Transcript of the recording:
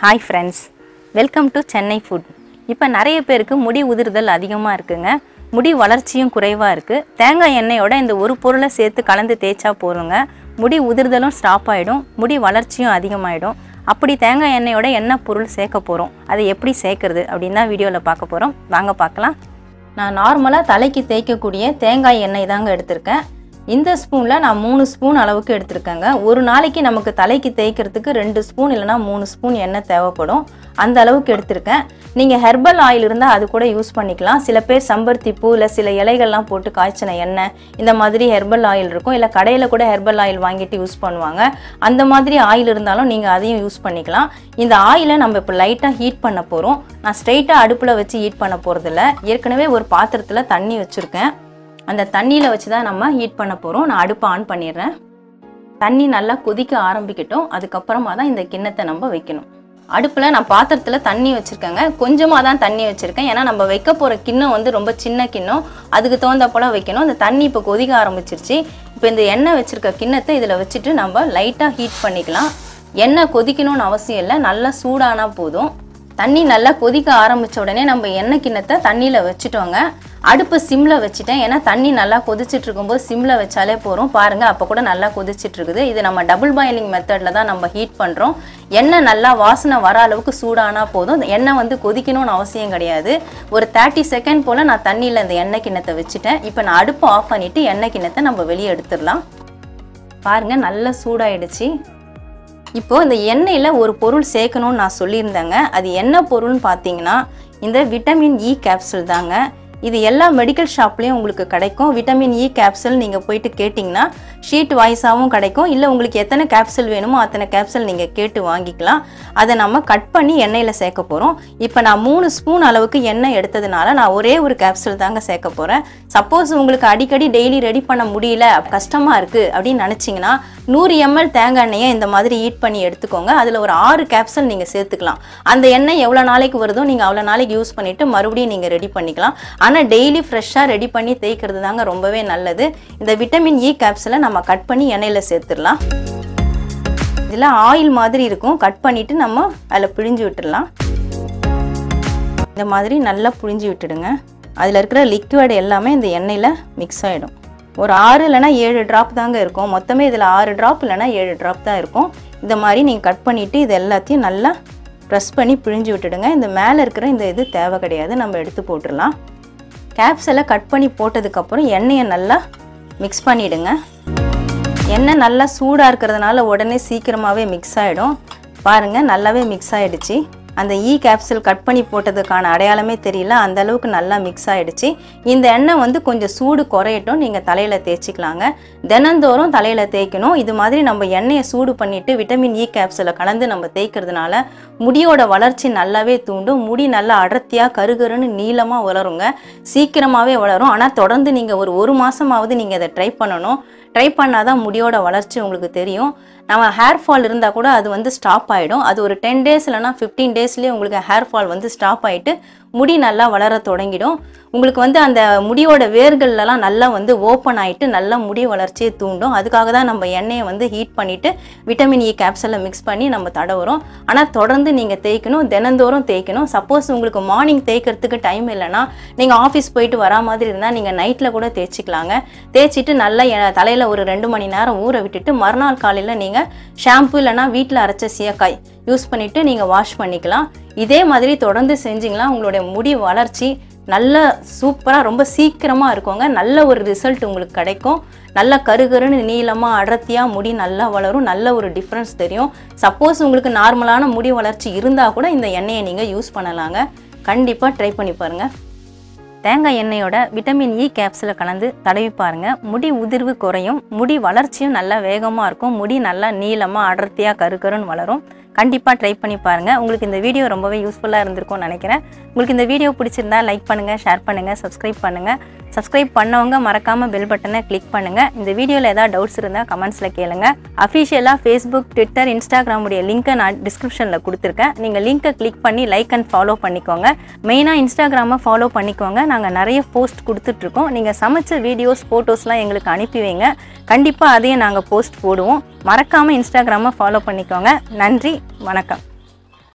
Hi friends, welcome to Chennai food. இப்போ நிறைய பேருக்கு முடி உதிர்தல் அதிகமா இருக்குங்க. முடி வளர்ச்சியும் குறைவா இருக்கு. தேங்காய் எண்ணெயோட இந்த ஒரு பொருளை சேர்த்து கலந்து தேய்ச்சா போதுங்க. முடி உதிர்தலும் ஸ்டாப் ஆயிடும். முடி வளர்ச்சியும் அதிகமாயிடும். அப்படி தேங்காய் எண்ணெயோட என்ன பொருள் சேர்க்க போறோம்? அதை எப்படி சேர்க்கிறது அப்படினா தான் வீடியோல பார்க்க போறோம். வாங்க பார்க்கலாம். நான் நார்மலா தலைக்கு தேய்க்கக்கூடிய தேங்காய் எண்ணெய் தாங்க எடுத்துர்க்கேன். இந்த ஸ்பூன்ல நான் 3 ஸ்பூன் அளவுக்கு எடுத்துர்க்கேங்க. ஒரு நாளைக்கு நமக்கு தலைக்கு தேய்க்கிறதுக்கு 2 ஸ்பூன் இல்லனா 3 ஸ்பூன் எண்ணெய் தேவைப்படும். அந்த அளவுக்கு எடுத்துர்க்கேன். நீங்க ஹெர்பல் ஆயில் இருந்தா அது கூட யூஸ் பண்ணிக்கலாம். சில பேர் சம்பர்த்தி பூ இல்ல சில இலைகள்லாம் போட்டு காய்ச்சன எண்ணெய் இந்த மாதிரி ஹெர்பல் ஆயில் இருக்கும். இல்ல கடையில கூட ஹெர்பல் ஆயில் வாங்கிட்டு யூஸ் பண்ணுவாங்க. அந்த மாதிரி ஆயில் இருந்தாலும் நீங்க அதையும் யூஸ் பண்ணிக்கலாம். இந்த ஆயிலை நம்ம இப்ப லைட்டா ஹீட் பண்ண போறோம். நான் ஸ்ட்ரைட்டா அடுப்புல வச்சு ஹீட் பண்ண போறது இல்ல. ஏற்கனவே ஒரு பாத்திரத்துல தண்ணி வச்சிருக்கேன். அந்த தண்ணியில வச்சு தான் நம்ம ஹீட் பண்ண போறோம். நான் அடுப்பை ஆன் பண்ணிடுறேன். தண்ணி நல்லா கொதிக்க ஆரம்பிக்கட்டும். அதுக்கு அப்புறமா தான் இந்த கிண்ணத்தை நம்ம வைக்கணும். அடுப்புல நான் பாத்திரத்துல தண்ணி வச்சிருக்கேங்க. கொஞ்சமா தான் தண்ணி வச்சிருக்கேன். ஏன்னா நம்ம வைக்க போற கிண்ணம் வந்து ரொம்ப சின்ன கிண்ணம். அதுக்கு தகுந்த போல வைக்கணும். இந்த தண்ணி இப்போ கொதிக்க ஆரம்பிச்சிருச்சு. இப்போ இந்த எண்ணெய் வச்சிருக்க கிண்ணத்தை இதுல வச்சுட்டு நம்ம லைட்டா ஹீட் பண்ணிக்கலாம். எண்ணெய் கொதிக்கணும்னு அவசியம் இல்லை. நல்லா சூடானா போதும். தண்ணி நல்லா கொதிக்க ஆரம்பிச்ச உடனே நம்ம எண்ணெய் கிண்ணத்தை தண்ணியில வச்சுட்டோங்க. அடுப்பு சிம்ல வச்சிட்டேன். ஏன்னா தண்ணி நல்லா கொதிச்சிட்டு இருக்கும்போது சிம்ல வச்சாலே போறோம். பாருங்க அப்ப கூட நல்லா கொதிச்சிட்டு இருக்குது. இது நம்ம டபுள் பாயிலிங் மெத்தட்ல தான் நம்ம ஹீட் பண்றோம். எண்ணெய் நல்லா வாசனை வர அளவுக்கு சூடானா போதும். எண்ணெய் வந்து கொதிக்கணும்னு அவசியம் கிடையாது. ஒரு 30 செகண்ட் போல நான் தண்ணியில இந்த எண்ணெய் கிண்ணத்தை வச்சுட்டேன். இப்போ நான் அடுப்பு ஆஃப் பண்ணிட்டு எண்ணெய் கிண்ணத்தை நம்ம வெளியே எடுத்துடலாம். பாருங்க நல்லா சூடாயிடுச்சு. இப்போ இந்த எண்ணெயில ஒரு பொருள் சேர்க்கணும்னு நான் சொல்லியிருந்தேங்க. அது என்ன பொருள்னு பார்த்தீங்கன்னா இந்த விட்டமின் இ கேப்சூல் தாங்க. இது எல்லா மெடிக்கல் ஷாப்லயும் உங்களுக்கு கிடைக்கும். விட்டமின் இ கேப்சூல் நீங்க போயிட்டு கேட்டிங்கன்னா ஷீட் வாய்ஸாவும் கிடைக்கும். இல்லை உங்களுக்கு எத்தனை கேப்சூல் வேணுமோ அத்தனை கேப்சூல் நீங்க கேட்டு வாங்கிக்கலாம். அதை நம்ம கட் பண்ணி எண்ணெயில் சேர்க்க போறோம். இப்போ நான் 3 ஸ்பூன் அளவுக்கு எண்ணெய் எடுத்ததுனால நான் ஒரே ஒரு கேப்சூல் தாங்க சேர்க்க போறேன். சப்போஸ் உங்களுக்கு அடிக்கடி டெய்லி ரெடி பண்ண முடியல, கஷ்டமா இருக்கு அப்படின்னு நினைச்சிங்கன்னா 100 ml தேங்காய் எண்ணெயை இந்த மாதிரி ஹீட் பண்ணி எடுத்துக்கோங்க. அதில் ஒரு 6 கேப்சூல் நீங்கள் சேர்த்துக்கலாம். அந்த எண்ணெய் எவ்வளோ நாளைக்கு வருதோ நீங்கள் அவ்வளோ நாளைக்கு யூஸ் பண்ணிவிட்டு மறுபடியும் நீங்கள் ரெடி பண்ணிக்கலாம். ஆனால் டெய்லி ஃப்ரெஷ்ஷாக ரெடி பண்ணி தேய்க்கிறது தாங்க ரொம்பவே நல்லது. இந்த விட்டமின் இ கேப்சூலை நம்ம கட் பண்ணி எண்ணெயில் சேர்த்துடலாம். இதில் ஆயில் மாதிரி இருக்கும். கட் பண்ணிவிட்டு நம்ம அதில் பிழிஞ்சு விட்டுடலாம். இந்த மாதிரி நல்லா புழிஞ்சு விட்டுடுங்க. அதில் இருக்கிற லிக்விட் எல்லாமே இந்த எண்ணெயில் மிக்ஸ் ஆகிடும். ஒரு 6 இல்லைனா 7 ட்ராப் தாங்க இருக்கும். மொத்தமே இதில் 6 ட்ராப் இல்லைனா 7 ட்ராப் தான் இருக்கும். இந்த மாதிரி நீங்கள் கட் பண்ணிவிட்டு இது எல்லாத்தையும் நல்லா ப்ரெஸ் பண்ணி பிழிஞ்சு விட்டுடுங்க. இந்த மேலே இருக்கிற இந்த இது தேவை கிடையாது. நம்ம எடுத்து போட்டுடலாம். கேப்சூலை கட் பண்ணி போட்டதுக்கப்புறம் எண்ணெயை நல்லா மிக்ஸ் பண்ணிவிடுங்க. எண்ணெய் நல்லா சூடாக இருக்கிறதுனால உடனே சீக்கிரமாகவே மிக்ஸ் ஆகிடும். பாருங்கள் நல்லாவே மிக்ஸ் ஆகிடுச்சு. அந்த இ கேப்சூல் கட் பண்ணி போட்டதுக்கான அடையாளமே தெரியல. அந்த அளவுக்கு நல்லா மிக்ஸ் ஆகிடுச்சு. இந்த எண்ணெய் வந்து கொஞ்சம் சூடு குறையட்டும். நீங்கள் தலையில் தேய்ச்சிக்கலாங்க. தினந்தோறும் தலையில் தேய்க்கணும். இது மாதிரி நம்ம எண்ணெயை சூடு பண்ணிவிட்டு விட்டமின் இ கேப்சூலை கலந்து நம்ம தேய்க்கிறதுனால முடியோட வளர்ச்சி நல்லாவே தூண்டும். முடி நல்லா அடர்த்தியாக கருகருன்னு நீளமாக வளருங்க. சீக்கிரமாகவே வளரும். ஆனால் தொடர்ந்து நீங்கள் ஒரு மாதமாவது நீங்கள் அதை ட்ரை பண்ணணும். ட்ரை பண்ணால் தான் முடியோட வளர்ச்சி உங்களுக்கு தெரியும். நம்ம ஹேர் ஃபால் இருந்தால் கூட அது வந்து ஸ்டாப் ஆகிடும். அது ஒரு 10 டேஸ் இல்லைனா 15 டேஸ்லேயே உங்களுக்கு ஹேர் ஃபால் வந்து ஸ்டாப் ஆகிட்டு முடி நல்லா வளர தொடங்கிடும். உங்களுக்கு வந்து அந்த முடியோட வேர்கள்லாம் நல்லா வந்து ஓப்பன் ஆகிட்டு நல்லா முடி வளர்ச்சியை தூண்டும். அதுக்காக தான் நம்ம எண்ணெயை வந்து ஹீட் பண்ணிவிட்டு விட்டமின் இ கேப்சூலை மிக்ஸ் பண்ணி நம்ம தடவுறோம். ஆனால் தொடர்ந்து நீங்கள் தேய்க்கணும். தினந்தோறும் தேய்க்கணும். சப்போஸ் உங்களுக்கு மார்னிங் தேய்க்கிறதுக்கு டைம் இல்லைனா நீங்கள் ஆஃபீஸ் போயிட்டு வரா மாதிரி இருந்தால் நீங்கள் நைட்டில் கூட தேய்ச்சிக்கலாங்க. தேய்ச்சிட்டு நல்லா தலையில் ஒரு 2 மணி நேரம் ஊற விட்டுட்டு மறுநாள் காலையில் நீங்கள் ஷாம்பு இல்லைனா வீட்டில் அரைச்ச சீயக்காய் யூஸ் பண்ணிவிட்டு நீங்கள் வாஷ் பண்ணிக்கலாம். இதே மாதிரி தொடர்ந்து செஞ்சிங்களா உங்களுடைய முடி வளர்ச்சி நல்ல சூப்பராக ரொம்ப சீக்கிரமாக இருக்குங்க. நல்ல ஒரு ரிசல்ட் உங்களுக்கு கிடைக்கும். நல்ல கருகருன்னு நீளமாக அடர்த்தியாக முடி நல்லா வளரும். நல்ல ஒரு டிஃப்ரென்ஸ் தெரியும். சப்போஸ் உங்களுக்கு நார்மலான முடி வளர்ச்சி இருந்தால் கூட இந்த எண்ணெயை நீங்கள் யூஸ் பண்ணலாங்க. கண்டிப்பாக ட்ரை பண்ணி பாருங்கள். தேங்காய் எண்ணெயோட விட்டமின் இ கேப்சூலை கலந்து தடவி பாருங்க. முடி உதிர்வு குறையும். முடி வளர்ச்சியும் நல்லா வேகமாக இருக்கும். முடி நல்லா நீளமாக அடர்த்தியாக கருகருன்னு வளரும். கண்டிப்பாக ட்ரை பண்ணி பாருங்கள். உங்களுக்கு இந்த வீடியோ ரொம்பவே யூஸ்ஃபுல்லாக இருந்திருக்கும்னு நினைக்கிறேன். உங்களுக்கு இந்த வீடியோ பிடிச்சிருந்தா லைக் பண்ணுங்கள், ஷேர் பண்ணுங்கள், சப்ஸ்கிரைப் பண்ணுங்கள். சப்ஸ்கிரைப் பண்ணவங்க மறக்காமல் பெல் பட்டனை கிளிக் பண்ணுங்கள். இந்த வீடியோவில் ஏதாவது டவுட்ஸ் இருந்தால் கமெண்ட்ஸில் கேளுங்க. அஃபிஷியலாக ஃபேஸ்புக், ட்விட்டர், இன்ஸ்டாகிராம் உடைய லிங்க்கை நான் டிஸ்கிரிப்ஷனில் கொடுத்துருக்கேன். நீங்கள் லிங்க்கை கிளிக் பண்ணி லைக் அண்ட் ஃபாலோ பண்ணிக்கோங்க. மெயினாக இன்ஸ்டாகிராமை ஃபாலோ பண்ணிக்கோங்க. நாங்கள் நிறைய போஸ்ட் கொடுத்துட்ருக்கோம். நீங்கள் சமைச்ச வீடியோஸ், ஃபோட்டோஸ்லாம் எங்களுக்கு அனுப்பி வைங்க. கண்டிப்பாக அதையும் நாங்கள் போஸ்ட் போடுவோம். மறக்காமல் இன்ஸ்டாகிராமை ஃபாலோ பண்ணிக்கோங்க. நன்றி, வணக்கம்.